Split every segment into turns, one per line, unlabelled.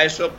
SOP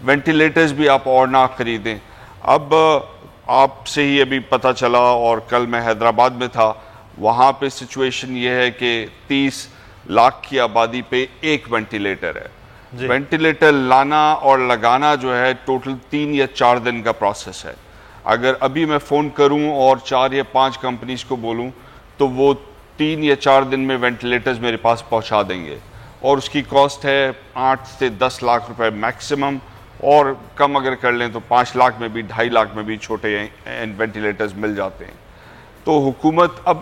ventilators بھی آپ اور نہ خریدیں. اب آپ سے ہی ابھی پتہ چلا اور کل میں حیدرآباد میں تھا, وہاں پہ سچویشن یہ ہے کہ 30 لاکھ کی آبادی پہ ایک وینٹیلیٹر ہے. وینٹیلیٹر لانا اور لگانا جو ہے ٹوٹل 3 یا 4 دن کا پروسیس ہے. اگر ابھی میں فون کروں اور 4 یا 5 کمپنیز کو بولوں تو وہ 3 یا 4 دن میں وینٹیلیٹرز میرے پاس پہنچا دیں گے, اور اس کی کاسٹ ہے 8 سے 10 لاکھ روپے میکسیمم, اور کم اگر کر لیں تو 5 لاکھ میں بھی 2.5 لاکھ میں بھی چھوٹے وینٹیلیٹرز مل جاتے ہیں. تو حکومت اب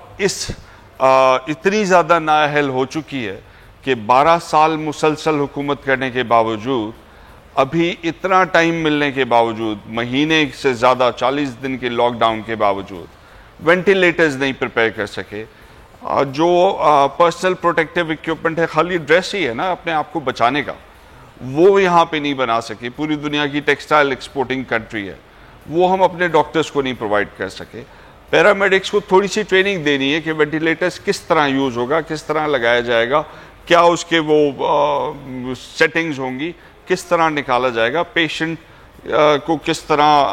اتنی زیادہ نااہل ہو چکی ہے کہ 12 سال مسلسل حکومت کرنے کے باوجود, ابھی اتنا ٹائم ملنے کے باوجود, مہینے سے زیادہ 40 دن کے لاک ڈاؤن کے باوجود وینٹیلیٹرز نہیں پریپیئر کر سکے. جو پرسنل پروٹیکٹیو ایکوپمنٹ ہے, خالی ڈریس ہی ہے نا اپنے آپ کو بچانے کا, وہ یہاں پہ نہیں بنا سکے. پوری دنیا کی ٹیکسٹائل ایکسپورٹنگ کنٹری ہے, وہ ہم اپنے ڈاکٹرز کو نہیں پرووائڈ کر سکے. پیرامیڈکس کو تھوڑی سی ٹریننگ دینی ہے کہ وینٹیلیٹرز کس طرح یوز ہوگا, کس طرح لگایا جائے گا, کیا اس کے وہ سیٹنگز ہوں گی, کس طرح نکالا جائے گا, پیشنٹ کو کس طرح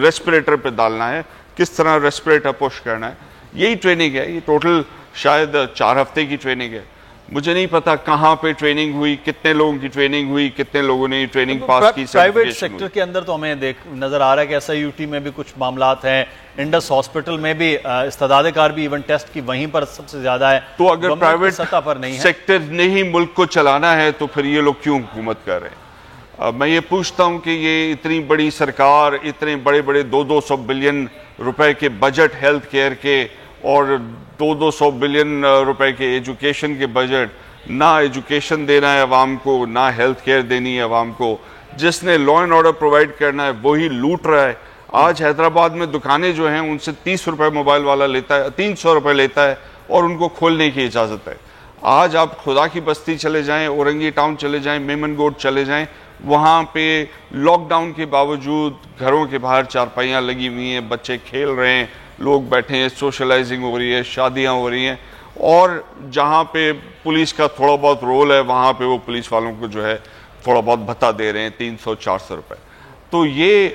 ریسپریٹر پہ ڈالنا ہے, کس طرح ریسپریٹر پش کرنا ہے. یہی ٹریننگ ہے. یہ ٹوٹل شاید 4 ہفتے کی ٹریننگ ہے. مجھے نہیں پتا کہاں پہ ٹریننگ ہوئی, کتنے لوگوں کی ٹریننگ ہوئی, کتنے لوگوں نے ٹریننگ پاس کی.
پرائیویٹ سیکٹر کے اندر تو ہمیں نظر آ رہا ہے کہ SIUT میں بھی کچھ معاملات ہیں, انڈس ہاسپٹل میں بھی استعداد کار بھی ایون ٹیسٹ کی وہیں پر سب سے زیادہ ہے.
تو اگر پرائیویٹ
سطح پر نہیں ہے,
سیکٹر نے ہی ملک کو چلانا ہے تو پھر یہ لوگ کیوں حکومت کر رہے ہیں؟ میں یہ پوچھتا ہوں کہ یہ اتنی بڑی سرکار, اتنے بڑے بڑے 200 بلین روپے کے بجٹ ہیلتھ کیئر کے, اور 200 بلین روپے کے ایجوکیشن کے بجٹ, نہ ایجوکیشن دینا ہے عوام کو, نہ ہیلتھ کیئر دینی ہے عوام کو. جس نے لا اینڈ آرڈر پرووائڈ کرنا ہے وہی لوٹ رہا ہے. آج حیدرآباد میں دکانیں جو ہیں ان سے 30 روپے موبائل والا لیتا ہے, 300 روپے لیتا ہے, اور ان کو کھولنے کی اجازت ہے. آج آپ خدا کی بستی چلے جائیں, اورنگی ٹاؤن چلے جائیں, میمن گوڈ چلے جائیں, وہاں پہ لاک ڈاؤن کے باوجود گھروں کے باہر چارپائیاں لگی ہوئی ہیں, بچے کھیل رہے ہیں, لوگ بیٹھے ہیں, سوشلائزنگ ہو رہی ہے, شادیاں ہو رہی ہیں. اور جہاں پہ پولیس کا تھوڑا بہت رول ہے وہاں پہ وہ پولیس والوں کو جو ہے تھوڑا بہت بھتہ دے رہے ہیں, 300-400 روپے. تو یہ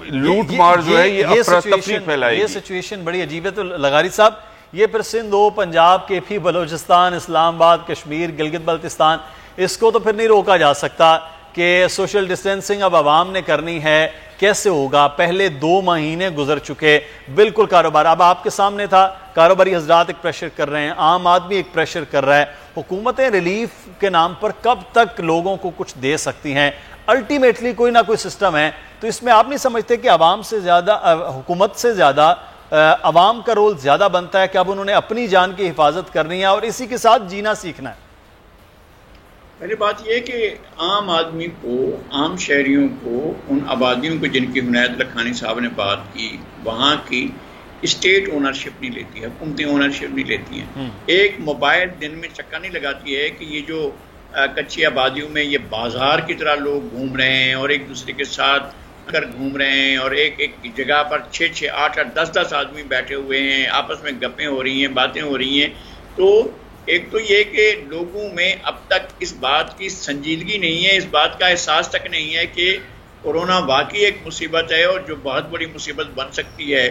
لوٹ مار جو ہے یہ افراتفری پھیلائے گی.
یہ سچویشن بڑی عجیب ہے. تو لغاری صاحب, یہ پھر سندھ ہو, پنجاب, KP, بلوچستان, اسلام آباد, کشمیر, گلگت بلتستان, اس کو تو پھر نہیں روکا جا سکتا کہ سوشل ڈسٹینسنگ اب عوام نے کرنی ہے. کیسے ہوگا؟ پہلے 2 مہینے گزر چکے, بالکل کاروبار اب آپ کے سامنے تھا. کاروباری حضرات ایک پریشر کر رہے ہیں, عام آدمی ایک پریشر کر رہا ہے. حکومتیں ریلیف کے نام پر کب تک لوگوں کو کچھ دے سکتی ہیں؟ الٹیمیٹلی کوئی نہ کوئی سسٹم ہے. تو اس میں آپ نہیں سمجھتے کہ عوام سے زیادہ, حکومت سے زیادہ عوام کا رول زیادہ بنتا ہے کہ اب انہوں نے اپنی جان کی حفاظت کرنی ہے اور اسی کے ساتھ جینا سیکھنا ہے؟
پہلی بات یہ کہ عام آدمی کو, عام شہریوں کو, ان آبادیوں کو جن کی عنایت اللہ کھانی صاحب نے بات کی, وہاں کی اسٹیٹ اونرشپ نہیں لیتی ہے, حکومتی اونرشپ نہیں لیتی ہیں. ایک موبائل دن میں چکا نہیں لگاتی ہے کہ یہ جو کچی آبادیوں میں یہ بازار کی طرح لوگ گھوم رہے ہیں اور ایک دوسرے کے ساتھ کر گھوم رہے ہیں, اور ایک جگہ پر 6-6, 8-8, 10-10 آدمی بیٹھے ہوئے ہیں, آپس میں گپیں ہو رہی ہیں, باتیں ہو رہی ہیں. تو ایک تو یہ کہ لوگوں میں اب تک اس بات کی سنجیدگی نہیں ہے, اس بات کا احساس تک نہیں ہے کہ کورونا واقعی ایک مصیبت ہے اور جو بہت بڑی مصیبت بن سکتی ہے.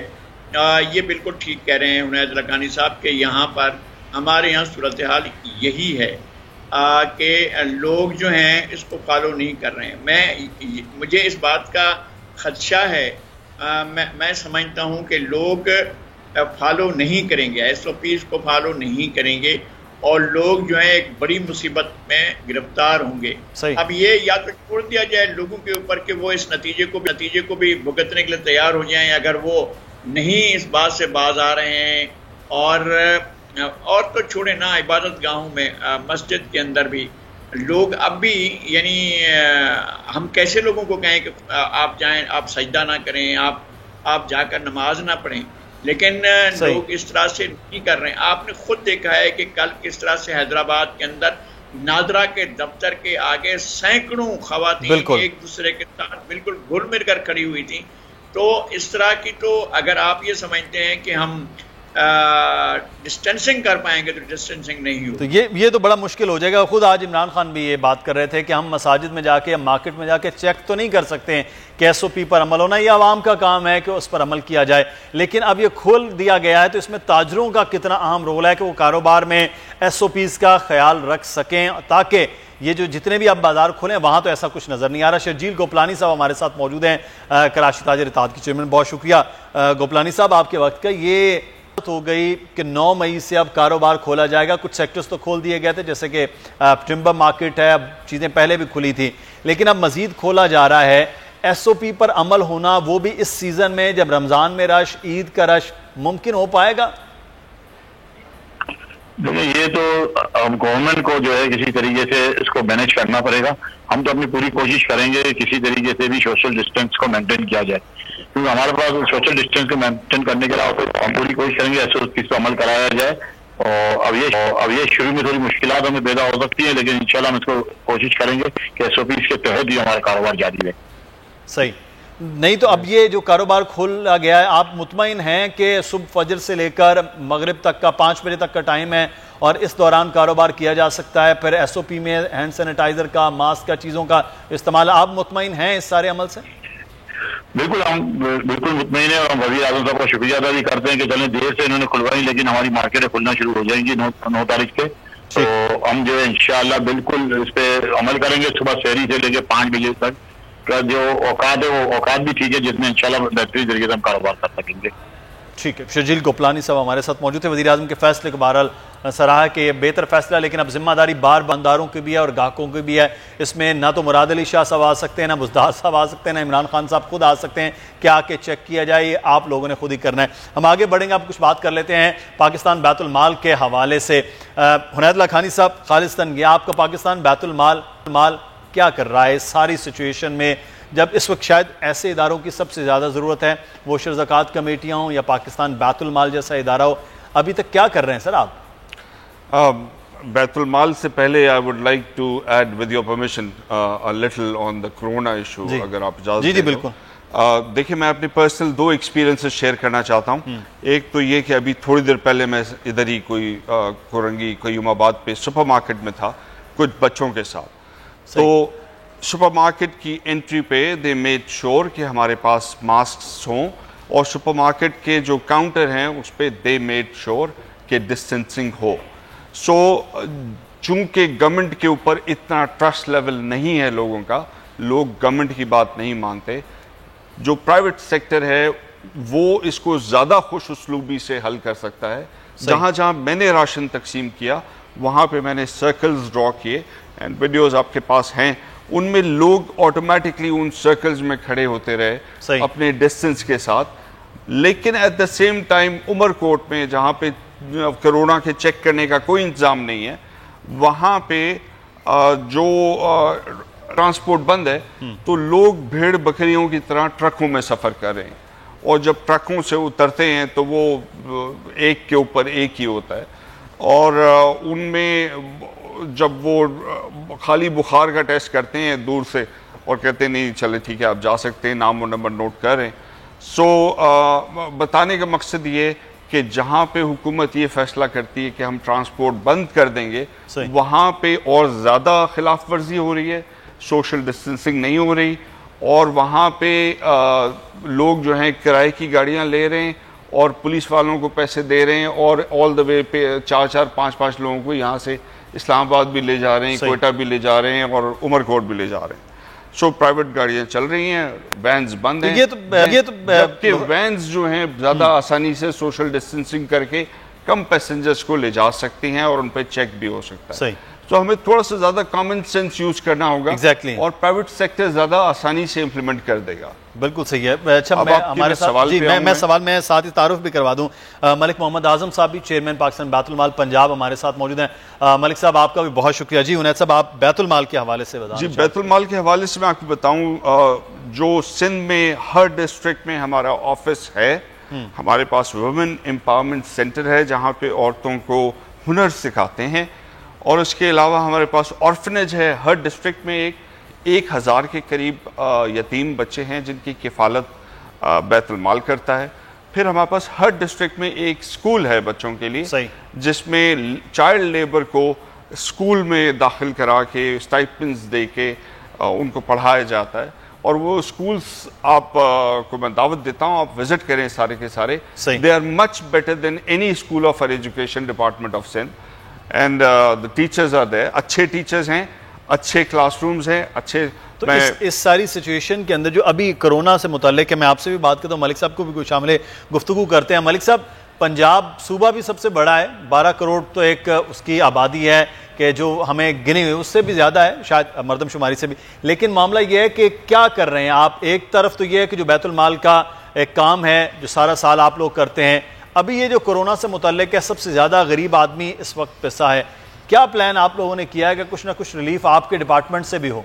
یہ بالکل ٹھیک کہہ رہے ہیں عنایت اللہ کھانی صاحب کہ یہاں پر ہمارے یہاں صورتحال یہی ہے کہ لوگ جو ہیں اس کو فالو نہیں کر رہے ہیں. مجھے اس بات کا خدشہ ہے, میں سمجھتا ہوں کہ لوگ فالو نہیں کریں گے, SOPs کو فالو نہیں کریں گے, اور لوگ جو ہیں ایک بڑی مصیبت میں گرفتار ہوں گے. اب یہ یا تو چھوڑ دیا جائے لوگوں کے اوپر کہ وہ اس نتیجے کو بھی بھگتنے کے لیے تیار ہو جائیں, اگر وہ نہیں اس بات سے باز آ رہے ہیں. اور تو چھوڑیں نا, عبادت گاہوں میں, مسجد کے اندر بھی لوگ اب بھی, یعنی ہم کیسے لوگوں کو کہیں کہ آپ جائیں, آپ سجدہ نہ کریں, آپ جا کر نماز نہ پڑھیں, لیکن لوگ اس طرح سے نہیں کر رہے ہیں. آپ نے خود دیکھا ہے کہ کل کس طرح سے حیدرآباد کے اندر نادرا کے دفتر کے آگے سینکڑوں خواتین ایک دوسرے کے ساتھ بالکل گھل مل کر کھڑی ہوئی تھیں. تو اس طرح کی, تو اگر آپ یہ سمجھتے ہیں کہ ہم ڈسٹینسنگ کر پائیں گے تو ڈسٹینسنگ نہیں ہوگی.
تو یہ تو بڑا مشکل ہو جائے گا. خود آج عمران خان بھی یہ بات کر رہے تھے کہ ہم مساجد میں جا کے یا مارکیٹ میں جا کے چیک تو نہیں کر سکتے ہیں کہ ایس او پی پر عمل ہونا, یہ عوام کا کام ہے کہ اس پر عمل کیا جائے. لیکن اب یہ کھول دیا گیا ہے تو اس میں تاجروں کا کتنا اہم رول ہے کہ وہ کاروبار میں ایس او پیز کا خیال رکھ سکیں, تاکہ یہ جو جتنے بھی اب بازار کھولیں وہاں تو ایسا کچھ نظر نہیں آ رہا. شرجیل گوپلانی صاحب ہمارے ساتھ موجود ہیں, کراچی تاجر اتحاد کے چیئرمین. بہت شکریہ گوپلانی صاحب آپ کے وقت کا. یہ ہو گئی کہ 9 مئی سے اب کاروبار کھولا جائے گا. کچھ سیکٹرز تو کھول دیے گئے تھے جیسے کہ ٹمبر مارکیٹ ہے, اب چیزیں پہلے بھی کھلی تھی لیکن اب مزید کھولا جا رہا ہے. ایس او پی پر عمل ہونا وہ بھی اس سیزن میں جب رمضان میں رش, عید کا رش, ممکن ہو پائے گا؟
دیکھیں یہ تو گورنمنٹ کو جو ہے کسی طریقے سے اس کو مینیج کرنا پڑے گا. ہم تو اپنی پوری کوشش کریں گے کسی طریقے سے بھی سوشل ڈسٹینس کو مینٹین کیا جائے, کیونکہ ہمارے پاس سوشل ڈسٹینس کو مینٹین کرنے کے علاوہ ہم پوری کوشش کریں گے ایس او پی کو عمل کرایا جائے. اور اب یہ شروع میں تھوڑی مشکلات ہمیں پیدا ہو سکتی ہیں لیکن انشاءاللہ ہم اس کو کوشش کریں گے کہ ایس او پی کے تحت ہی ہمارا کاروبار جاری رہے.
صحیح. نہیں تو اب یہ جو کاروبار کھولا گیا ہے آپ مطمئن ہیں کہ صبح فجر سے لے کر مغرب تک کا 5 بجے تک کا ٹائم ہے اور اس دوران کاروبار کیا جا سکتا ہے؟ پھر ایس او پی میں ہینڈ سینیٹائزر کا, ماسک کا, چیزوں کا استعمال, آپ مطمئن ہیں اس سارے عمل سے؟
بالکل ہم بالکل مطمئن ہیں اور ہم وزیر اعظم صاحب کا شکریہ ادا بھی کرتے ہیں کہ چلیں دیر سے انہوں نے کھلوائی لیکن ہماری مارکیٹیں کھلنا شروع ہو جائیں گی 9 تاریخ سے. تو ہم جو ہے انشاءاللہ بالکل اس پہ عمل کریں گے. صبح سحری سے لے کے 5 بجے تک کا جو اوقات ہے وہ اوقات بھی ٹھیک ہے جس میں انشاءاللہ بہترین طریقے سے ہم کاروبار کر سکیں گے.
ٹھیک ہے. شرجیل گوپلانی صاحب ہمارے ساتھ موجود تھے. وزیر اعظم کے فیصلے کو بہرحال سراہا کہ یہ بہتر فیصلہ, لیکن اب ذمہ داری بار بنداروں کی بھی ہے اور گاہکوں کی بھی ہے. اس میں نہ تو مراد علی شاہ صاحب آ سکتے ہیں, نہ بزدار صاحب آ سکتے ہیں, نہ عمران خان صاحب خود آ سکتے ہیں کہ آ کے چیک کیا جائے. یہ آپ لوگوں نے خود ہی کرنا ہے. ہم آگے بڑھیں گے, اب کچھ بات کر لیتے ہیں پاکستان بیت المال کے حوالے سے. حنید لکھانی صاحب, خالصتاً یہ آپ کا پاکستان بیت المال کیا کر رہا ہے ساری سچویشن میں, جب اس وقت شاید ایسے اداروں کی سب سے زیادہ ضرورت ہے, وہ عشر زکوٰۃ کمیٹیاں ہوں یا پاکستان بیت المال جیسا ادارہ ہو؟ ابھی تک کیا کر رہے ہیں سر آپ؟
بیت المال سے پہلے I would like to add with your permission a little on the corona issue, اگر آپ اجازت دیں.
جی بالکل.
دیکھیں میں اپنی پرسنل 2 ایکسپیرینسز شیئر کرنا چاہتا ہوں. ایک تو یہ کہ ابھی تھوڑی دیر پہلے میں ادھر ہی کوئی کورنگی قیوم آباد پہ سپر مارکیٹ میں تھا کچھ بچوں کے ساتھ. تو سپر مارکیٹ کی انٹری پہ دے میڈ شور کہ ہمارے پاس ماسکس ہوں, اور سپر مارکیٹ کے جو کاؤنٹر ہیں اس پہ دے میڈ شور کہ ڈسٹینسنگ ہو. سو چونکہ گورنمنٹ کے اوپر اتنا ٹرسٹ لیول نہیں ہے لوگوں کا, لوگ گورنمنٹ کی بات نہیں مانتے. جو پرائیویٹ سیکٹر ہے وہ اس کو زیادہ خوش اسلوبی سے حل کر سکتا ہے. جہاں جہاں میں نے راشن تقسیم کیا وہاں پہ میں نے سرکلز ڈرا کیے, اینڈ ویڈیوز آپ کے پاس ہیں, ان میں لوگ آٹومیٹکلی ان سرکلز میں کھڑے ہوتے رہے اپنے ڈسٹنس کے ساتھ. لیکن ایٹ دا سیم ٹائم عمر کوٹ میں جہاں پہ کرونا کے چیک کرنے کا کوئی انتظام نہیں ہے, وہاں پہ جو ٹرانسپورٹ بند ہے تو لوگ بھیڑ بکریوں کی طرح ٹرکوں میں سفر کر رہے ہیں, اور جب ٹرکوں سے اترتے ہیں تو وہ ایک کے اوپر ایک ہی ہوتا ہے, اور ان میں جب وہ خالی بخار کا ٹیسٹ کرتے ہیں دور سے اور کہتے ہیں نہیں چلے ٹھیک ہے آپ جا سکتے ہیں, نام و نمبر نوٹ کر رہے ہیں. سو بتانے کا مقصد یہ کہ جہاں پہ حکومت یہ فیصلہ کرتی ہے کہ ہم ٹرانسپورٹ بند کر دیں گے وہاں پہ اور زیادہ خلاف ورزی ہو رہی ہے, سوشل ڈسٹینسنگ نہیں ہو رہی, اور وہاں پہ لوگ جو ہیں کرائے کی گاڑیاں لے رہے ہیں اور پولیس والوں کو پیسے دے رہے ہیں, اور آل دا وے پہ 4-5 لوگوں کو یہاں سے اسلام آباد بھی لے جا رہے ہیں, کوئٹہ بھی لے جا رہے ہیں, اور عمر کوٹ بھی لے جا رہے ہیں. سو پرائیویٹ گاڑیاں چل رہی ہیں, وینز بند ہیں, جبکہ وینز جو ہیں زیادہ آسانی سے سوشل ڈسٹینسنگ کر کے کم پیسنجرز کو لے جا سکتی ہیں اور ان پہ چیک بھی ہو سکتا ہے. تو ہمیں تھوڑا سا زیادہ کامن سینس یوز کرنا ہوگا, اور پرائیویٹ سیکٹر زیادہ آسانی سے امپلیمنٹ کر دے گا.
بالکل صحیح ہے. اچھا ہمارے ساتھ میں سوال میں ساتھ ہی تعارف بھی کروا دوں. ملک محمد اعظم صاحب بھی چیئرمین پاکستان بیت المال پنجاب ہمارے ساتھ موجود ہیں. ملک صاحب آپ کا بھی بہت شکریہ. جی حنید صاحب آپ بیت المال کے حوالے سے بتائیں.
جی بیت المال کے حوالے سے میں آپ کو بتاؤں, جو سندھ میں ہر ڈسٹرکٹ میں ہمارا آفس ہے, ہمارے پاس وومن امپاورمنٹ سینٹر ہے جہاں پہ عورتوں کو ہنر سکھاتے ہیں, اور اس کے علاوہ ہمارے پاس آرفنیج ہے. ہر ڈسٹرکٹ میں 1000 کے قریب یتیم بچے ہیں جن کی کفالت بیت المال کرتا ہے. پھر ہمارے پاس ہر ڈسٹرکٹ میں ایک اسکول ہے بچوں کے لیے
صحیح،
جس میں چائلڈ لیبر کو اسکول میں داخل کرا کے اسٹائپنز دے کے ان کو پڑھایا جاتا ہے. اور وہ اسکولس آپ کو میں دعوت دیتا ہوں آپ وزٹ کریں سارے کے سارے. They are much better than any school of education department of Sindh. And the teachers are there, اچھے ٹیچرز ہیں, اچھے کلاس رومز ہیں, اچھے.
تو اس ساری سچویشن کے اندر جو ابھی کرونا سے متعلق ہے, میں آپ سے بھی بات کرتا ہوں, ملک صاحب کو بھی کوئی شامل گفتگو کرتے ہیں. ملک صاحب, پنجاب صوبہ بھی سب سے بڑا ہے, 12 کروڑ تو ایک اس کی آبادی ہے کہ جو ہمیں گنی ہوئی اس سے بھی زیادہ ہے شاید مردم شماری سے بھی, لیکن معاملہ یہ ہے کہ کیا کر رہے ہیں آپ؟ ایک طرف تو یہ ہے کہ جو بیت المال کا ایک کام ہے جو سارا سال آپ لوگ کرتے ہیں, ابھی یہ جو کرونا سے متعلق ہے سب سے زیادہ غریب آدمی اس وقت پیسہ ہے, کیا پلان آپ لوگوں نے کیا ہے کہ کچھ نہ کچھ ریلیف آپ کے ڈپارٹمنٹ سے بھی ہو؟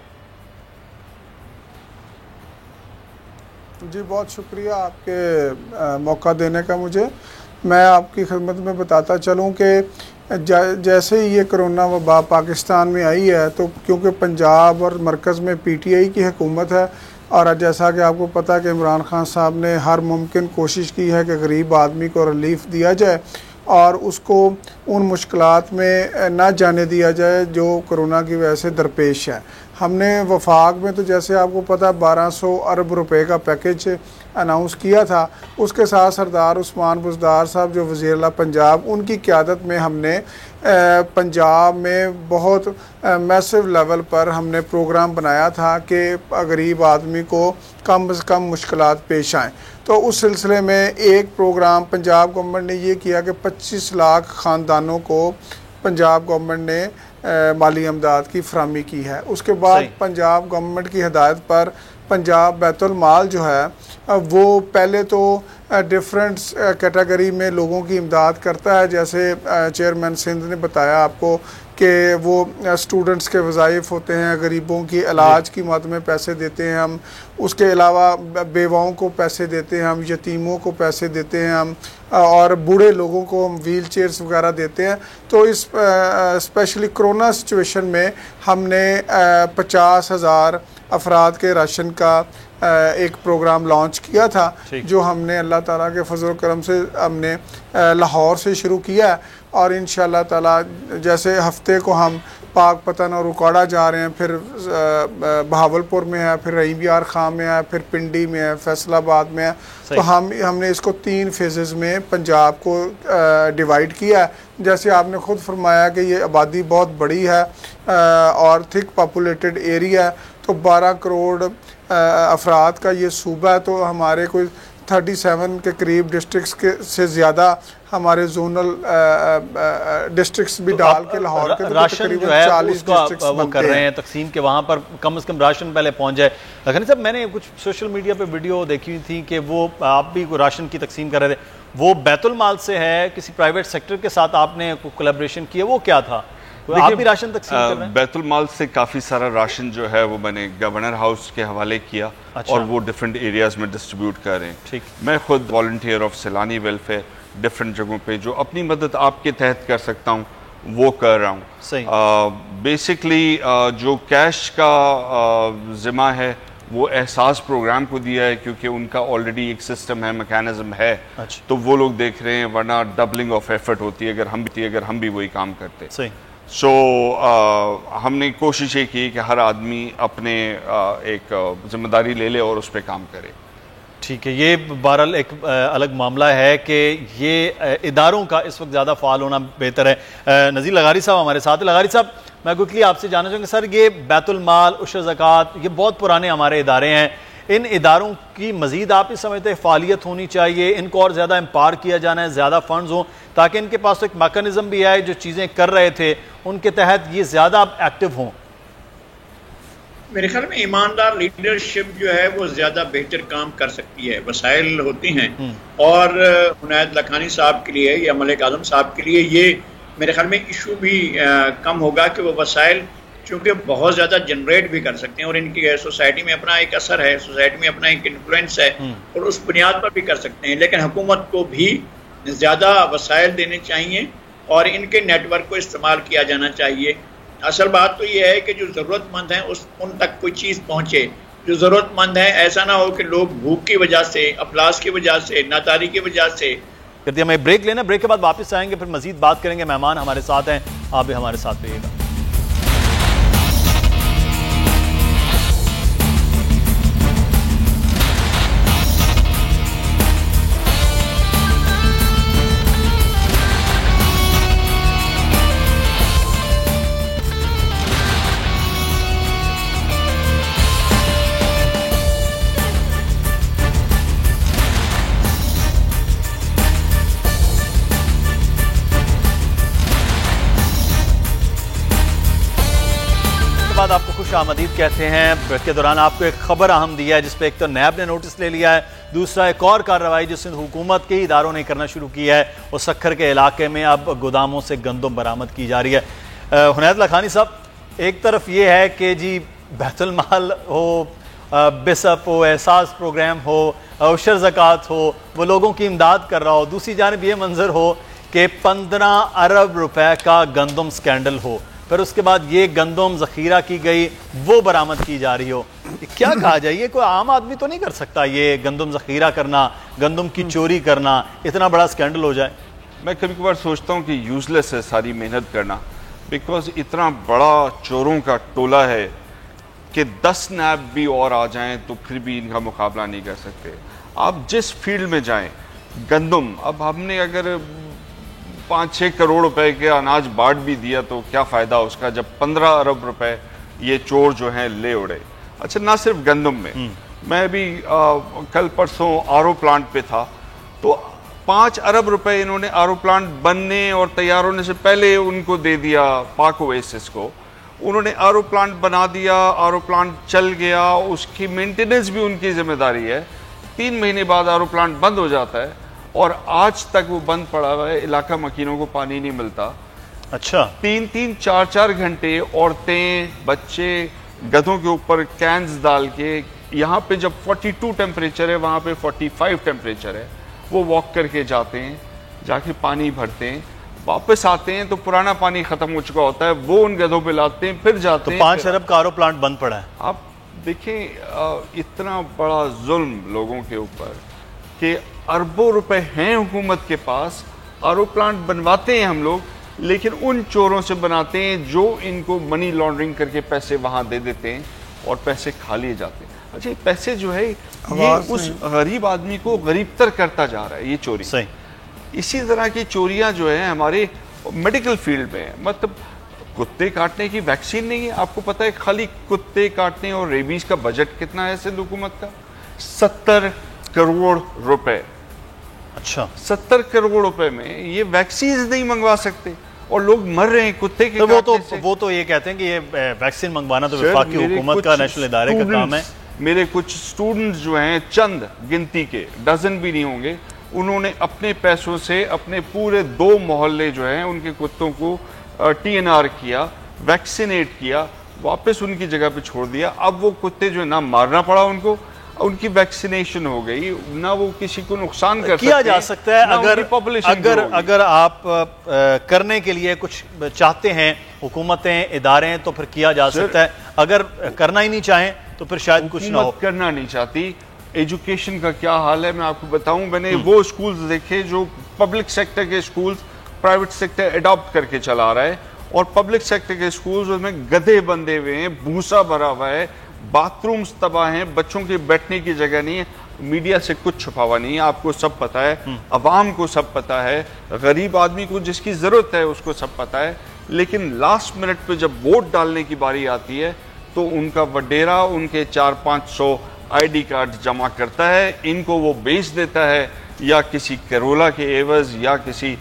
جی بہت شکریہ آپ کے موقع دینے کا مجھے. میں آپ کی خدمت میں بتاتا چلوں کہ جیسے ہی یہ کرونا وبا پاکستان میں آئی ہے تو کیونکہ پنجاب اور مرکز میں پی ٹی آئی کی حکومت ہے, اور جیسا کہ آپ کو پتہ ہے کہ عمران خان صاحب نے ہر ممکن کوشش کی ہے کہ غریب آدمی کو ریلیف دیا جائے اور اس کو ان مشکلات میں نہ جانے دیا جائے جو کرونا کی وجہ سے درپیش ہے. ہم نے وفاق میں تو جیسے آپ کو پتہ 1200 ارب روپے کا پیکج اناؤنس کیا تھا, اس کے ساتھ سردار عثمان بزدار صاحب جو وزیر اعلیٰ پنجاب, ان کی قیادت میں ہم نے پنجاب میں بہت میسو لیول پر ہم نے پروگرام بنایا تھا کہ غریب آدمی کو کم از کم مشکلات پیش آئیں. تو اس سلسلے میں ایک پروگرام پنجاب گورنمنٹ نے یہ کیا کہ 25 لاکھ خاندانوں کو پنجاب گورنمنٹ نے مالی امداد کی فراہمی کی ہے. اس کے بعد پنجاب گورنمنٹ کی ہدایت پر پنجاب بیت المال جو ہے وہ پہلے تو ڈیفرنٹ کیٹیگری میں لوگوں کی امداد کرتا ہے, جیسے چیئرمین سندھ نے بتایا آپ کو کہ وہ اسٹوڈنٹس کے وظائف ہوتے ہیں, غریبوں کی علاج کی مد میں پیسے دیتے ہیں ہم, اس کے علاوہ بیواؤں کو پیسے دیتے ہیں ہم, یتیموں کو پیسے دیتے ہیں ہم, اور بوڑھے لوگوں کو ہم ویل چیئرز وغیرہ دیتے ہیں. تو اس اسپیشلی کرونا سچویشن میں ہم نے 50,000 افراد کے راشن کا ایک پروگرام لانچ کیا تھا جو ہم نے اللہ تعالیٰ کے فضل و کرم سے ہم نے لاہور سے شروع کیا ہے, اور انشاءاللہ تعالیٰ جیسے ہفتے کو ہم پاک پتن اور اکاڑا جا رہے ہیں, پھر بہاولپور میں ہے, پھر رحیم یار خان میں ہے, پھر پنڈی میں ہے, فیصل آباد میں ہے. تو ہم نے اس کو 3 فیزز میں پنجاب کو ڈیوائیڈ کیا ہے. جیسے آپ نے خود فرمایا کہ یہ آبادی بہت بڑی ہے اور تھک پاپولیٹڈ ایریا ہے, تو 12 کروڑ افراد کا یہ صوبہ ہے, تو ہمارے کوئی 37 کے قریب ڈسٹرکٹس کے سے زیادہ ہمارے زونل ڈسٹرکٹس بھی ڈال کے لاہور کے
راشن جو ہے اس کا وہ کر رہے ہیں تقسیم کے, وہاں پر کم از کم راشن پہلے پہنچ جائے. غنی صاحب, میں نے کچھ سوشل میڈیا پہ ویڈیو دیکھی ہوئی تھی کہ وہ آپ بھی راشن کی تقسیم کر رہے تھے, وہ بیت المال سے ہے کسی پرائیویٹ سیکٹر کے ساتھ آپ نے کولیبریشن کیا, وہ کیا تھا؟ آپ بھی راشن تقسیم کر رہے ہیں؟
بیت المال سے کافی سارا راشن جو ہے وہ میں نے گورنر ہاؤس کے حوالے کیا اور وہ ڈیفرنٹ ایریاز میں ڈسٹریبیوٹ کر رہے ہیں. میں خود volunteer of Saylani welfare different جگہوں پہ جو اپنی مدد آپ کے تحت کر سکتا ہوں وہ کر رہا ہوں. بیسکلی جو کیش کا ذمہ ہے وہ احساس پروگرام کو دیا ہے کیونکہ ان کا آلریڈی ایک سسٹم ہے, میکانزم ہے, تو وہ لوگ دیکھ رہے ہیں, ورنہ ڈبلنگ آف ایفرٹ ہوتی ہے اگر ہم بھی وہی کام کرتے. سو ہم نے کوشش یہ کی کہ ہر آدمی اپنے ایک ذمہ داری لے لے اور اس پہ کام کرے.
ٹھیک ہے, یہ بہرحال ایک الگ معاملہ ہے کہ یہ اداروں کا اس وقت زیادہ فعال ہونا بہتر ہے. نذیر لغاری صاحب ہمارے ساتھ. لغاری صاحب, میں کوئکلی آپ سے جاننا چاہوں گا سر, یہ بیت المال, عشر زکوٰۃ, یہ بہت پرانے ہمارے ادارے ہیں, ان اداروں کی مزید آپ اس سمجھتے فعالیت ہونی چاہیے, ان کو اور زیادہ امپاور کیا جانا ہے, زیادہ فنڈز ہوں تاکہ ان کے پاس تو ایک میکانزم بھی آئے جو چیزیں کر رہے تھے ان کے تحت یہ زیادہ ایکٹیو ہوں؟
میرے خیال میں ایماندار لیڈرشپ جو ہے وہ زیادہ بہتر کام کر سکتی ہے. وسائل ہوتی ہیں اور عنایت لکھانی صاحب کے لیے یا ملک اعظم صاحب کے لیے یہ میرے خیال میں ایشو بھی کم ہوگا کہ وہ وسائل چونکہ بہت زیادہ جنریٹ بھی کر سکتے ہیں اور ان کی سوسائٹی میں اپنا ایک اثر ہے, سوسائٹی میں اپنا ایک انفلوئنس ہے اور اس بنیاد پر بھی کر سکتے ہیں. لیکن حکومت کو بھی زیادہ وسائل دینے چاہیے اور ان کے نیٹ ورک کو استعمال کیا جانا چاہیے. اصل بات تو یہ ہے کہ جو ضرورت مند ہیں ان تک کوئی چیز پہنچے. جو ضرورت مند ہیں. ایسا نہ ہو کہ لوگ بھوک کی وجہ سے، افلاس کی وجہ سے، ناداری کی وجہ سے.
کرتے ہمیں بریک لینا، بریک کے بعد واپس آئیں گے، پھر مزید بات کریں گے. مہمان ہمارے ساتھ ہیں، آپ بھی ہمارے ساتھ رہیے گا. بعد آپ کو خوش آمدید کہتے ہیں. بریک کے دوران آپ کو ایک خبر اہم دی ہے جس پہ ایک تو نیب نے نوٹس لے لیا ہے، دوسرا ایک اور کارروائی جو سندھ حکومت کے اداروں نے کرنا شروع کی ہے، وہ سکھر کے علاقے میں اب گوداموں سے گندم برآمد کی جا رہی ہے. حنیت لکھانی صاحب، ایک طرف یہ ہے کہ جی بیت المال ہو، بسپ ہو، احساس پروگرام ہو، عشر زکوٰۃ ہو، وہ لوگوں کی امداد کر رہا ہو، دوسری جانب یہ منظر ہو کہ 15 ارب روپے کا گندم سکینڈل ہو، پھر اس کے بعد یہ گندم ذخیرہ کی گئی وہ برآمد کی جا رہی ہو. کیا کہا جائے، یہ کوئی عام آدمی تو نہیں کر سکتا یہ گندم ذخیرہ کرنا، گندم کی چوری کرنا، اتنا بڑا سکینڈل ہو جائے.
میں کبھی کبھار سوچتا ہوں کہ یوز لیس ہے ساری محنت کرنا، بیکاز اتنا بڑا چوروں کا ٹولہ ہے کہ 10 نیب بھی اور آ جائیں تو پھر بھی ان کا مقابلہ نہیں کر سکتے. آپ جس فیلڈ میں جائیں گندم، اب ہم نے اگر 5-6 کروڑ روپے کے اناج بانٹ بھی دیا تو کیا فائدہ اس کا جب 15 ارب روپے یہ چور جو ہیں لے اڑے. اچھا، نہ صرف گندم میں بھی کل پرسوں آرو پلانٹ پہ تھا تو 5 ارب روپے انہوں نے آرو پلانٹ بننے اور تیار ہونے سے پہلے ان کو دے دیا پاک اویسس کو. انہوں نے آرو پلانٹ بنا دیا، آرو پلانٹ چل گیا، اس کی مینٹیننس بھی ان کی ذمہ داری ہے. 3 مہینے بعد آرو پلانٹ بند ہو جاتا ہے اور آج تک وہ بند پڑا ہوا ہے. علاقہ مکینوں کو پانی نہیں ملتا.
اچھا،
3-3 4-4 گھنٹے عورتیں بچے گدھوں کے اوپر کینز ڈال کے، یہاں پہ جب 42 ٹیمپریچر ہے وہاں پہ 45 ٹیمپریچر ہے، وہ واک کر کے جاتے ہیں، جا کے پانی بھرتے ہیں، واپس آتے ہیں تو پرانا پانی ختم ہو چکا ہوتا ہے، وہ ان گدھوں پہ لاتے ہیں، پھر جاتے ہیں.
5 ارب کا آرو پلانٹ بند پڑا ہے.
آپ دیکھیں اتنا بڑا ظلم لوگوں کے اوپر کہ اربوں روپے ہیں حکومت کے پاس، آرو پلانٹ بنواتے ہیں ہم لوگ، لیکن ان چوروں سے بناتے ہیں جو ان کو منی لانڈرنگ کر کے پیسے وہاں دے دیتے ہیں اور پیسے کھا لیے جاتے ہیں. اچھا، پیسے جو ہے یہ اس غریب آدمی کو غریب تر کرتا جا رہا ہے یہ چوری.
صحیح.
اسی طرح کی چوریاں جو ہیں ہمارے میڈیکل فیلڈ میں ہیں. مطلب کتے کاٹنے کی ویکسین نہیں ہے. آپ کو پتہ ہے خالی کتے کاٹنے اور ریبیز کا بجٹ کتنا ہے سندھ حکومت کا؟ 70 کروڑ روپے.
اچھا،
70 کروڑ روپے میں یہ ویکسینز نہیں منگوا سکتے اور لوگ مر رہے ہیں کتے کے
کاٹنے سے. وہ تو یہ کہتے ہیں کہ یہ ویکسین منگوانا تو وفاقی حکومت کا، نیشنل ادارے کا کام ہے.
میرے کچھ سٹوڈنٹس جو ہیں چند گنتی کے، ڈزن بھی نہیں ہوں گے، انہوں نے اپنے پیسوں سے اپنے پورے 2 محلے جو ہیں ان کے کتوں کو TNR کیا، ویکسینیٹ کیا، واپس ان کی جگہ پہ چھوڑ دیا. اب وہ کتے جو ہے نہ مارنا پڑا ان کو، ان کی ویکسینیشن ہو گئی، نہ وہ کسی کو نقصان کر
کیا جا سکتا ہے. اگر آپ کرنے کے لیے کچھ چاہتے ہیں حکومتیں، ادارے، تو پھر کیا جا سکتا ہے. اگر کرنا ہی نہیں چاہیں تو پھر شاید کچھ نہ ہو.
حکومت کرنا نہیں چاہتی. ایجوکیشن کا کیا حال ہے میں آپ کو بتاؤں. میں نے وہ اسکولز دیکھے جو پبلک سیکٹر کے اسکولز پرائیویٹ سیکٹر اڈاپٹ کر کے چلا رہا ہے، اور پبلک سیکٹر کے اسکولز میں گدھے بندھے ہوئے ہیں، بھوسا بھرا ہوا ہے، باتھ رومز تباہ ہیں، بچوں کے بیٹھنے کی جگہ نہیں ہے. میڈیا سے کچھ چھپا ہوا نہیں ہے، آپ کو سب پتا ہے، عوام کو سب پتا ہے، غریب آدمی کو جس کی ضرورت ہے اس کو سب پتا ہے. لیکن لاسٹ منٹ پہ جب ووٹ ڈالنے کی باری آتی ہے تو ان کا وڈیرا ان کے 400-500 ID کارڈ جمع کرتا ہے، ان کو وہ بیچ دیتا ہے یا کسی کرولا کے عوض یا کسی.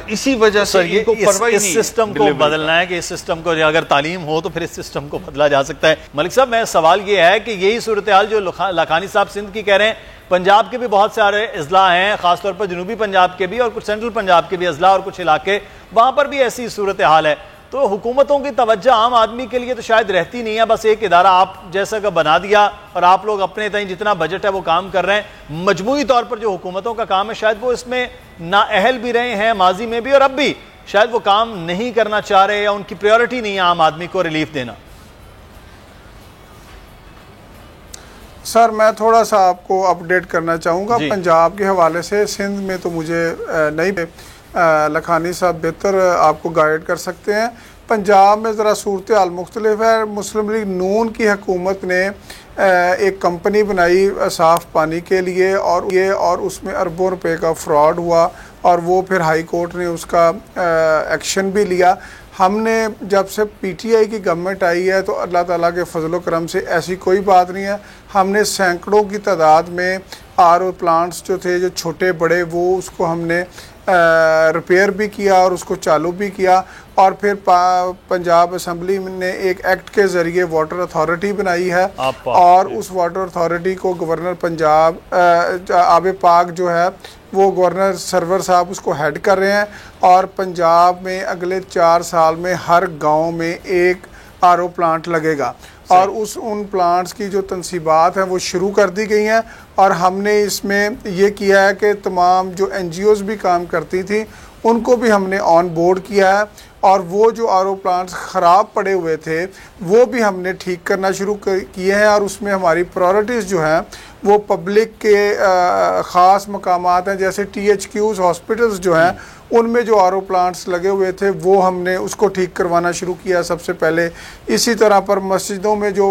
اسی وجہ سے ان کو پرواہ نہیں.
اس سسٹم کو بدلنا ہے کہ اس سسٹم کو اگر تعلیم ہو تو پھر اس سسٹم کو بدلا جا سکتا ہے. ملک صاحب، میں سوال یہ ہے کہ یہی صورتحال جو لکھانی صاحب سندھ کی کہہ رہے ہیں، پنجاب کے بھی بہت سارے اضلاع ہیں، خاص طور پر جنوبی پنجاب کے بھی اور کچھ سینٹرل پنجاب کے بھی اضلاع اور کچھ علاقے، وہاں پر بھی ایسی صورتحال ہے. تو حکومتوں کی توجہ عام آدمی کے لیے تو شاید رہتی نہیں ہے. بس ایک ادارہ آپ جیسا کا بنا دیا اور آپ لوگ اپنے تئیں جتنا بجٹ ہے وہ کام کر رہے ہیں. مجموعی طور پر جو حکومتوں کا کام ہے شاید وہ اس میں نااہل بھی رہے ہیں ماضی میں بھی، اور اب بھی شاید وہ کام نہیں کرنا چاہ رہے یا ان کی پریورٹی نہیں ہے عام آدمی کو ریلیف دینا.
سر میں تھوڑا سا آپ کو اپڈیٹ کرنا چاہوں گا
جی.
پنجاب کے حوالے سے. سندھ میں تو مجھے نہیں، لکھانی صاحب بہتر آپ کو گائیڈ کر سکتے ہیں. پنجاب میں ذرا صورتحال مختلف ہے. مسلم لیگ نون کی حکومت نے ایک کمپنی بنائی صاف پانی کے لیے، اور اس میں اربوں روپے کا فراڈ ہوا، اور وہ پھر ہائی کورٹ نے اس کا ایکشن بھی لیا. ہم نے جب سے پی ٹی آئی کی گورنمنٹ آئی ہے تو اللہ تعالیٰ کے فضل و کرم سے ایسی کوئی بات نہیں ہے. ہم نے سینکڑوں کی تعداد میں آر او پلانٹس جو تھے، جو چھوٹے بڑے، وہ اس کو ہم نے ریپیئر بھی کیا اور اس کو چالو بھی کیا. اور پھر پنجاب اسمبلی نے ایک ایکٹ کے ذریعے واٹر اتھارٹی بنائی ہے، اور اس واٹر اتھارٹی کو گورنر پنجاب آب پاک جو ہے وہ گورنر سرور صاحب اس کو ہیڈ کر رہے ہیں. اور پنجاب میں اگلے 4 سال میں ہر گاؤں میں ایک آر او پلانٹ لگے گا، اور ان پلانٹس کی جو تنصیبات ہیں وہ شروع کر دی گئی ہیں. اور ہم نے اس میں یہ کیا ہے کہ تمام جو این جی اوز بھی کام کرتی تھیں ان کو بھی ہم نے آن بورڈ کیا ہے، اور وہ جو آر او پلانٹس خراب پڑے ہوئے تھے وہ بھی ہم نے ٹھیک کرنا شروع کیے ہیں. اور اس میں ہماری پرائرٹیز جو ہیں وہ پبلک کے خاص مقامات ہیں، جیسے ٹی ایچ کیوز ہاسپٹلز جو ہیں ان میں جو آر او پلانٹس لگے ہوئے تھے وہ ہم نے اس کو ٹھیک کروانا شروع کیا سب سے پہلے. اسی طرح پر مسجدوں میں جو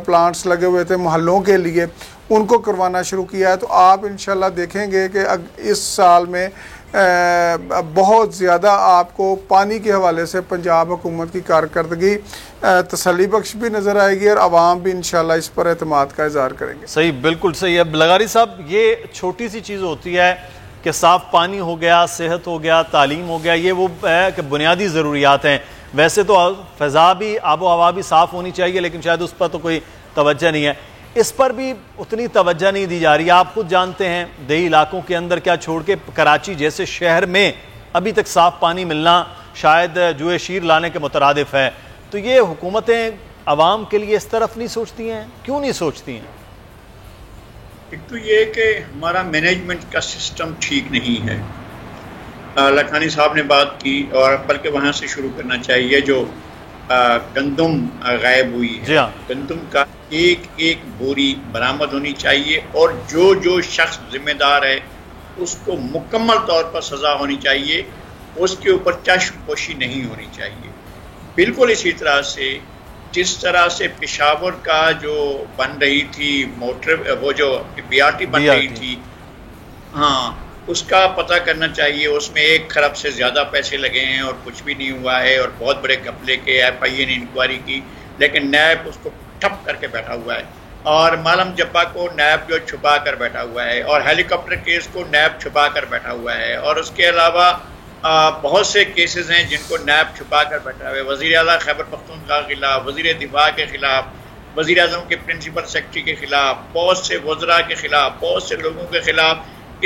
پلانٹس لگے ہوئے تھے محلوں کے لیے ان کو کروانا شروع کیا ہے. تو آپ انشاءاللہ دیکھیں گے کہ اس سال میں بہت زیادہ آپ کو پانی کے حوالے سے پنجاب حکومت کی کارکردگی تسلی بخش بھی نظر آئے گی، اور عوام بھی انشاءاللہ اس پر اعتماد کا اظہار کریں گے.
صحیح، بالکل صحیح ہے. لغاری صاحب، یہ چھوٹی سی چیز ہوتی ہے کہ صاف پانی ہو گیا، صحت ہو گیا، تعلیم ہو گیا، یہ وہ ہے کہ بنیادی ضروریات ہیں. ویسے تو فضا بھی، آب و ہوا بھی صاف ہونی چاہیے، لیکن شاید اس پر تو کوئی توجہ نہیں ہے. اس پر بھی اتنی توجہ نہیں دی جا رہی. آپ خود جانتے ہیں دیہی علاقوں کے اندر کیا چھوڑ کے کراچی جیسے شہر میں ابھی تک صاف پانی ملنا شاید جوئے شیر لانے کے مترادف ہے. تو یہ حکومتیں عوام کے لیے اس طرف نہیں سوچتی ہیں، کیوں نہیں سوچتی ہیں؟
ایک تو یہ کہ ہمارا مینجمنٹ کا سسٹم ٹھیک نہیں ہے. لکھانی صاحب نے بات کی، اور بلکہ وہاں سے شروع کرنا چاہیے جو گندم غائب ہوئی ہے. گندم کا ایک ایک بوری برآمد ہونی چاہیے، اور جو شخص ذمہ دار ہے اس کو مکمل طور پر سزا ہونی چاہیے، اس کے اوپر چشم پوشی نہیں ہونی چاہیے. بالکل اسی طرح سے جس طرح سے پشاور کا جو بن رہی تھی موٹر، وہ جو بی آر ٹی بن رہی تھی، ہاں اس کا پتہ کرنا چاہیے. اس میں 1 خرب سے زیادہ پیسے لگے ہیں اور کچھ بھی نہیں ہوا ہے، اور بہت بڑے گھپلے کے ایف آئی اے نے انکوائری کی، لیکن نیب اس کو ٹھپ کر کے بیٹھا ہوا ہے. اور مالم جبا کو نیب جو چھپا کر بیٹھا ہوا ہے، اور ہیلی کاپٹر کیس کو نیب چھپا کر بیٹھا ہوا ہے. اور اس کے علاوہ بہت سے کیسز ہیں جن کو نیب چھپا کر بیٹھا ہوا ہے. وزیر اعلیٰ خیبر پختونخوا کے خلاف، وزیر دفاع کے خلاف، وزیر اعظم کے پرنسپل سیکرٹری کے خلاف، بہت سے وزراء کے خلاف، بہت سے لوگوں کے خلاف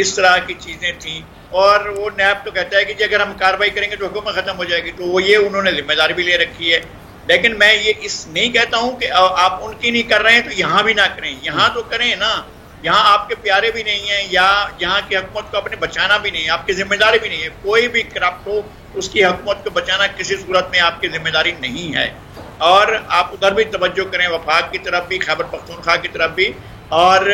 اس طرح کی چیزیں تھیں. اور وہ نیب تو کہتا ہے کہ اگر ہم کارروائی کریں گے تو حکومت ختم ہو جائے گی. تو وہ یہ انہوں نے ذمہ داری بھی لے رکھی ہے. لیکن میں یہ اس نہیں کہتا ہوں کہ آپ ان کی نہیں کر رہے ہیں تو یہاں بھی نہ کریں. یہاں تو کریں نا، یہاں آپ کے پیارے بھی نہیں ہیں، یا یہاں کی حکومت کو اپنے بچانا بھی نہیں ہے، آپ کی ذمہ داری بھی نہیں ہے. کوئی بھی کرپٹ ہو اس کی حکومت کو بچانا کسی صورت میں آپ کی ذمہ داری نہیں ہے. اور آپ ادھر بھی توجہ کریں، وفاق کی طرف بھی، خیبر پختونخوا کی طرف بھی. اور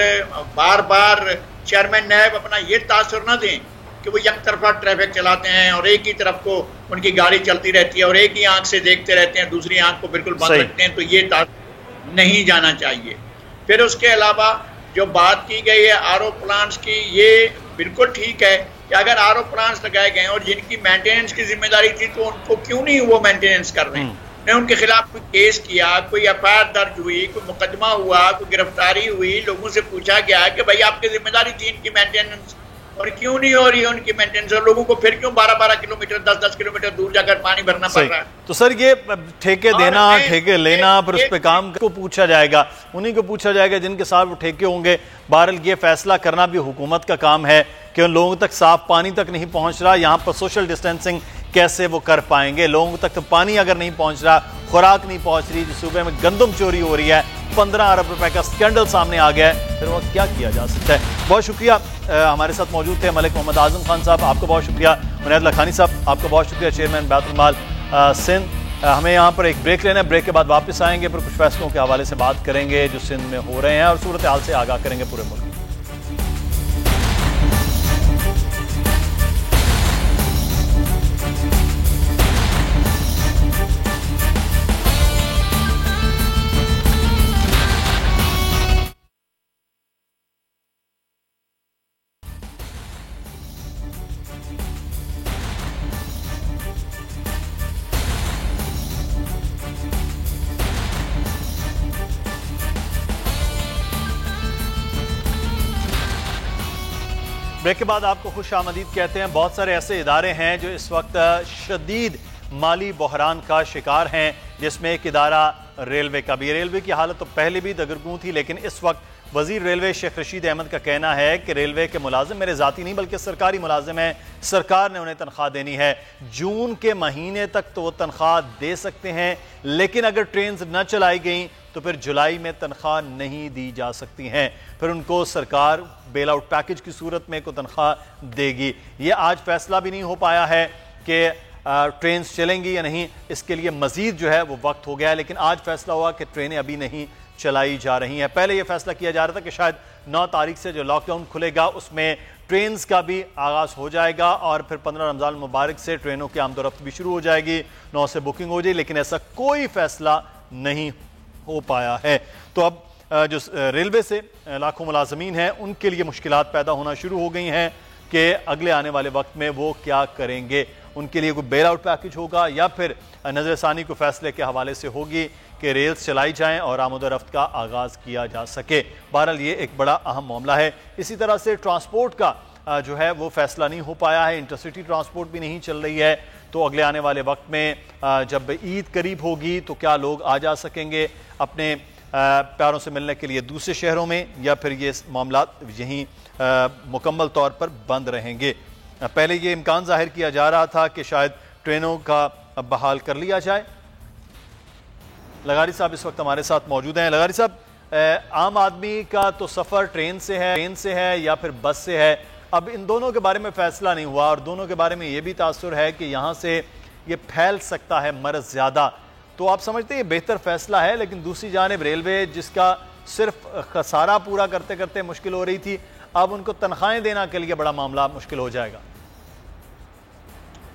بار بار چیئرمین نیب اپنا یہ تاثر نہ دیں کہ وہ یک طرفہ ٹریفک چلاتے ہیں اور ایک ہی طرف کو ان کی گاڑی چلتی رہتی ہے اور ایک ہی آنکھ سے دیکھتے رہتے ہیں، دوسری آنکھ کو بالکل بند رکھتے ہیں. تو یہ تاثر نہیں جانا چاہیے. پھر اس کے علاوہ جو بات کی گئی ہے آر او پلانٹس کی، یہ بالکل ٹھیک ہے کہ اگر آر او پلانٹس لگائے گئے ہیں اور جن کی مینٹیننس کی ذمہ داری تھی تو ان کو کیوں نہیں وہ مینٹیننس کر رہے ہیں. نے ان کے خلاف کوئی کیس کیا، کوئی ایف آئی آر درج ہوئی، کوئی مقدمہ ہوا، کوئی گرفتاری ہوئی، لوگوں سے پوچھا گیا کہ بھائی آپ کی ذمہ داری تھی ان کی مینٹیننس، اور کیوں نہیں ہو رہی ہے ان کی مینٹیننس، اور لوگوں کو پھر کیوں 12 کلومیٹر 10 کلومیٹر دور جا کر پانی بھرنا پڑ رہا ہے.
تو سر یہ ٹھیکے دینا، ٹھیکے لینا، پھر اس پہ کام کو پوچھا جائے گا، انہیں کو پوچھا جائے گا جن کے ساتھ وہ ٹھیکے ہوں گے. بہرحال یہ فیصلہ کرنا بھی حکومت کا کام ہے کہ ان لوگوں تک صاف پانی تک نہیں پہنچ رہا، یہاں پر سوشل ڈسٹینسنگ کیسے وہ کر پائیں گے. لوگوں تک پانی اگر نہیں پہنچ رہا، خوراک نہیں پہنچ رہی، جس صوبے میں گندم چوری ہو رہی ہے، 15 ارب روپے کا سکینڈل سامنے آ گیا ہے، پھر وہ کیا کیا جا سکتا ہے. بہت شکریہ. ہمارے ساتھ موجود تھے ملک محمد اعظم خان صاحب، آپ کو بہت شکریہ. عنایت لکھانی صاحب، آپ کا بہت شکریہ. چیئرمین بیت المال سندھ ہمیں یہاں پر ایک بریک لینا ہے، بریک کے بعد واپس آئیں گے، پھر کچھ فیصلوں کے حوالے سے بات کریں گے جو سندھ میں ہو رہے ہیں اور صورتحال سے آگاہ کریں گے پورے ملک۔ بریک کے بعد آپ کو خوش آمدید کہتے ہیں۔ بہت سارے ایسے ادارے ہیں جو اس وقت شدید مالی بحران کا شکار ہیں، جس میں ایک ادارہ ریلوے کا بھی۔ ریلوے کی حالت تو پہلے بھی دگرگوں تھی، لیکن اس وقت وزیر ریلوے شیخ رشید احمد کا کہنا ہے کہ ریلوے کے ملازم میرے ذاتی نہیں بلکہ سرکاری ملازم ہیں، سرکار نے انہیں تنخواہ دینی ہے۔ جون کے مہینے تک تو وہ تنخواہ دے سکتے ہیں، لیکن اگر ٹرینز نہ چلائی گئیں تو پھر جولائی میں تنخواہ نہیں دی جا سکتی ہیں، پھر ان کو سرکار بیل آؤٹ پیکج کی صورت میں کو تنخواہ دے گی۔ یہ آج فیصلہ بھی نہیں ہو پایا ہے کہ ٹرینز چلیں گی یا نہیں، اس کے لیے مزید جو ہے وہ وقت ہو گیا ہے، لیکن آج فیصلہ ہوا کہ ٹرینیں ابھی نہیں چلائی جا رہی ہیں۔ پہلے یہ فیصلہ کیا جا رہا تھا کہ شاید 9 تاریخ سے جو لاک ڈاؤن کھلے گا اس میں ٹرینز کا بھی آغاز ہو جائے گا اور پھر 15 رمضان المبارک سے ٹرینوں کی آمد و رفت بھی شروع ہو جائے گی، 9 سے بکنگ ہو جائے، لیکن ایسا کوئی فیصلہ نہیں ہو پایا ہے۔ تو اب جو ریلوے سے لاکھوں ملازمین ہیں ان کے لیے مشکلات پیدا ہونا شروع ہو گئی ہیں کہ اگلے آنے والے وقت میں وہ کیا کریں گے۔ ان کے لیے کوئی بیل آؤٹ پیکج ہوگا یا پھر نظر ثانی کو فیصلے کے حوالے سے ہوگی کہ ریلز چلائی جائیں اور آمد و رفت کا آغاز کیا جا سکے۔ بہرحال یہ ایک بڑا اہم معاملہ ہے۔ اسی طرح سے ٹرانسپورٹ کا جو ہے وہ فیصلہ نہیں ہو پایا ہے، انٹرسٹی ٹرانسپورٹ بھی نہیں چل رہی ہے، تو اگلے آنے والے وقت میں جب عید قریب ہوگی تو کیا لوگ آ جا سکیں گے اپنے پیاروں سے ملنے کے لیے دوسرے شہروں میں، یا پھر یہ معاملات یہیں مکمل طور پر بند رہیں گے۔ پہلے یہ امکان ظاہر کیا جا رہا تھا کہ شاید ٹرینوں کا بحال کر لیا جائے۔ لغاری صاحب اس وقت ہمارے ساتھ موجود ہیں۔ لغاری صاحب، عام آدمی کا تو سفر ٹرین سے ہے یا پھر بس سے ہے، اب ان دونوں کے بارے میں فیصلہ نہیں ہوا اور دونوں کے بارے میں یہ بھی تاثر ہے کہ یہاں سے یہ پھیل سکتا ہے مرض زیادہ، تو آپ سمجھتے ہیں یہ بہتر فیصلہ ہے؟ لیکن دوسری جانب ریلوے جس کا صرف خسارہ پورا کرتے کرتے مشکل ہو رہی تھی، اب ان کو تنخواہیں دینا کے لیے بڑا معاملہ مشکل ہو جائے گا۔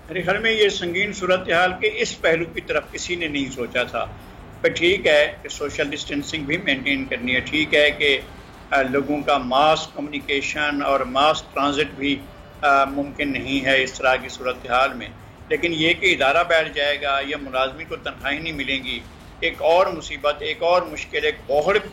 میرے خیال میں یہ سنگین صورتحال کے اس پہلو کی طرف کسی نے نہیں سوچا تھا۔ پر ٹھیک ہے کہ سوشل ڈسٹینسنگ بھی مینٹین کرنی ہے، ٹھیک ہے کہ لوگوں کا ماس کمیونیکیشن اور ماس ٹرانزٹ بھی ممکن نہیں ہے اس طرح کی صورتحال میں، لیکن یہ کہ ادارہ بیٹھ جائے گا یا ملازمین کو تنخواہیں نہیں ملیں گی، ایک اور مصیبت، ایک اور مشکل، ایک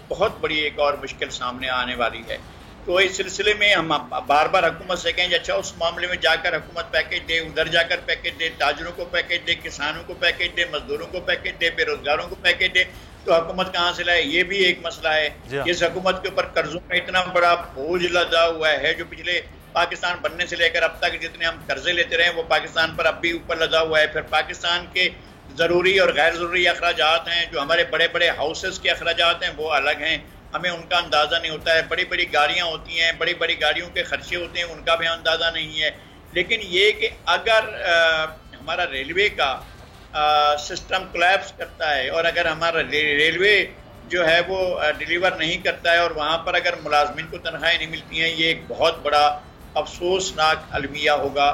بہت بڑی ایک اور مشکل سامنے آنے والی ہے۔ تو اس سلسلے میں ہم بار بار حکومت سے کہیں اچھا اس معاملے میں جا کر حکومت پیکیج دے، ادھر جا کر پیکیج دے، تاجروں کو پیکیج دے، کسانوں کو پیکیج دے، مزدوروں کو پیکیج دے، بے روزگاروں کو پیکیج دے، تو حکومت کہاں سے لائے؟ یہ بھی ایک مسئلہ ہے۔ اس حکومت کے اوپر قرضوں کا اتنا بڑا بوجھ لدا ہوا ہے جو پچھلے پاکستان بننے سے لے کر اب تک جتنے ہم قرضے لیتے رہے ہیں وہ پاکستان پر اب بھی اوپر لدا ہوا ہے۔ پھر پاکستان کے ضروری اور غیر ضروری اخراجات ہیں، جو ہمارے بڑے بڑے ہاؤسز کے اخراجات ہیں وہ الگ ہیں، ہمیں ان کا اندازہ نہیں ہوتا ہے۔ بڑی بڑی گاڑیاں ہوتی ہیں، بڑی بڑی گاڑیوں کے خرچے ہوتے ہیں، ان کا بھی اندازہ نہیں ہے۔ لیکن یہ کہ اگر ہمارا ریلوے کا سسٹم کولیپس کرتا ہے اور اگر ہمارا ریلوے جو ہے وہ ڈیلیور نہیں کرتا ہے اور وہاں پر اگر ملازمین کو تنخواہیں نہیں ملتی ہیں، یہ ایک بہت بڑا افسوسناک المیہ ہوگا۔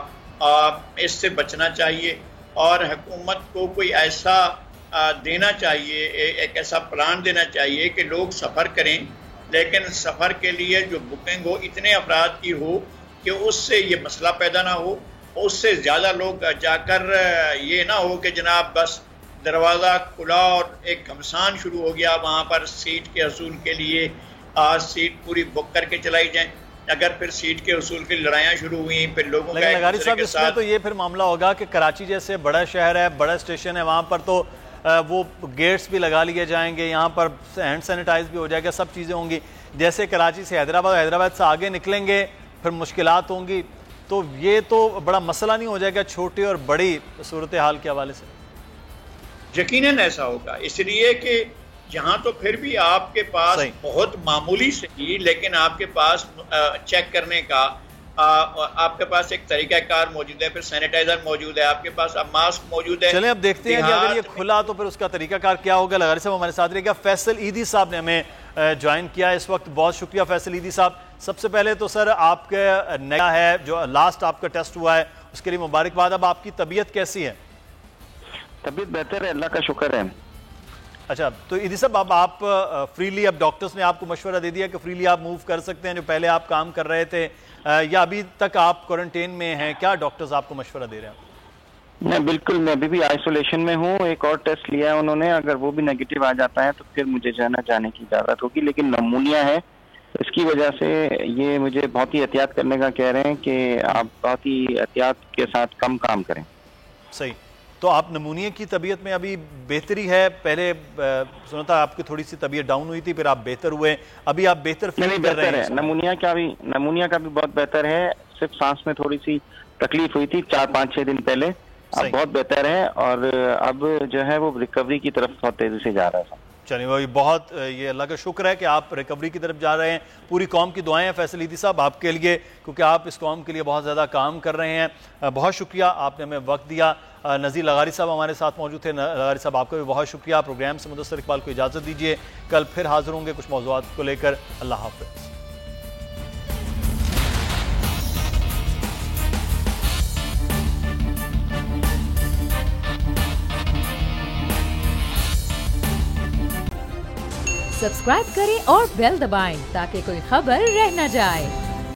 اس سے بچنا چاہیے اور حکومت کو کوئی ایسا دینا چاہیے، ایک ایسا پلان دینا چاہیے کہ لوگ سفر کریں، لیکن سفر کے لیے جو بکنگ ہو اتنے افراد کی ہو کہ اس سے یہ مسئلہ پیدا نہ ہو، اس سے زیادہ لوگ جا کر یہ نہ ہو کہ جناب بس دروازہ کھلا اور ایک گھمسان شروع ہو گیا وہاں پر سیٹ کے حصول کے لیے، آج سیٹ پوری بک کر کے چلائی جائیں، اگر پھر سیٹ کے حصول کی لڑائیاں شروع ہوئیں، پھر لوگوں کا
لگاری صاحب اس میں تو یہ پھر معاملہ ہوگا کہ کراچی جیسے بڑا شہر ہے، بڑا اسٹیشن ہے، وہاں پر تو وہ گیٹس بھی لگا لیے جائیں گے، یہاں پر ہینڈ سینیٹائز بھی ہو جائے گا، سب چیزیں ہوں گی۔ جیسے کراچی سے حیدرآباد سے آگے نکلیں گے پھر مشکلات ہوں گی، تو یہ تو بڑا مسئلہ نہیں ہو جائے گا چھوٹی اور بڑی صورتحال کے حوالے سے؟
یقیناً ایسا ہوگا، اس لیے کہ یہاں تو پھر بھی آپ کے پاس بہت معمولی سے ہی لیکن آپ کے پاس چیک کرنے کا آپ کے پاس ایک طریقہ کار موجود ہے, پھر سینیٹائزر موجود ہے, آپ کے پاس اب ماسک موجود ہے.
چلیں اب دیکھتے ہیں کہ اگر یہ کھلا تو پھر اس کا طریقہ کار کیا ہوگا. لغاری صاحب ہمارے ساتھ رہے گا. فیصل عیدی صاحب نے ہمیں جوائن کیا اس وقت. بہت شکریہ فیصل عیدی صاحب. سب سے پہلے تو سر آپ کا نیا ہے جو لاسٹ آپ کا ٹیسٹ ہوا ہے اس کے لیے مبارکباد. اب آپ کی طبیعت کیسی ہے؟
طبیعت بہتر ہے, اللہ کا شکر ہے.
اچھا تو عیدی صاحب اب آپ فریلی, اب ڈاکٹرز نے آپ کو مشورہ دے دیا کہ فریلی آپ موو کر سکتے ہیں جو پہلے آپ کام کر رہے تھے, یا ابھی تک آپ کوارنٹین میں ہیں؟ کیا ڈاکٹرز آپ کو مشورہ دے رہے ہیں؟
نہیں بالکل, میں ابھی بھی آئسولیشن میں ہوں. ایک اور ٹیسٹ لیا ہے انہوں نے, اگر وہ بھی نیگیٹو آ جاتا ہے تو پھر مجھے جانے کی اجازت ہوگی. لیکن نمونیا ہے, اس کی وجہ سے یہ مجھے بہت ہی احتیاط کرنے کا کہہ رہے ہیں کہ آپ بہت ہی احتیاط کے ساتھ کم کام کریں.
صحیح. تو آپ نمونیا کی طبیعت میں ابھی بہتری ہے؟ پہلے سنا تھا آپ کی تھوڑی سی طبیعت ڈاؤن ہوئی تھی, پھر آپ بہتر ہوئے, ابھی آپ بہتر فیل کر رہے ہیں؟
نمونیا کا بھی بہت بہتر ہے. صرف سانس میں تھوڑی سی تکلیف ہوئی تھی 4-5-6 دن پہلے, اب بہت بہتر ہے اور اب جو ہے وہ ریکوری کی طرف بہت تیزی سے جا رہا ہے.
چلیے وہی بہت, یہ اللہ کا شکر ہے کہ آپ ریکوری کی طرف جا رہے ہیں. پوری قوم کی دعائیں ہیں فیصل عیدی صاحب آپ کے لیے, کیونکہ آپ اس قوم کے لیے بہت زیادہ کام کر رہے ہیں. بہت شکریہ آپ نے ہمیں وقت دیا. نذیر لغاری صاحب ہمارے ساتھ موجود تھے. لغاری صاحب آپ کا بھی بہت شکریہ. پروگرام سے مدثر اقبال کو اجازت دیجیے, کل پھر حاضر ہوں گے کچھ موضوعات کو لے کر. اللہ حافظ.
سبسکرائب کریں اور بیل دبائیں تاکہ کوئی خبر رہ نہ جائے.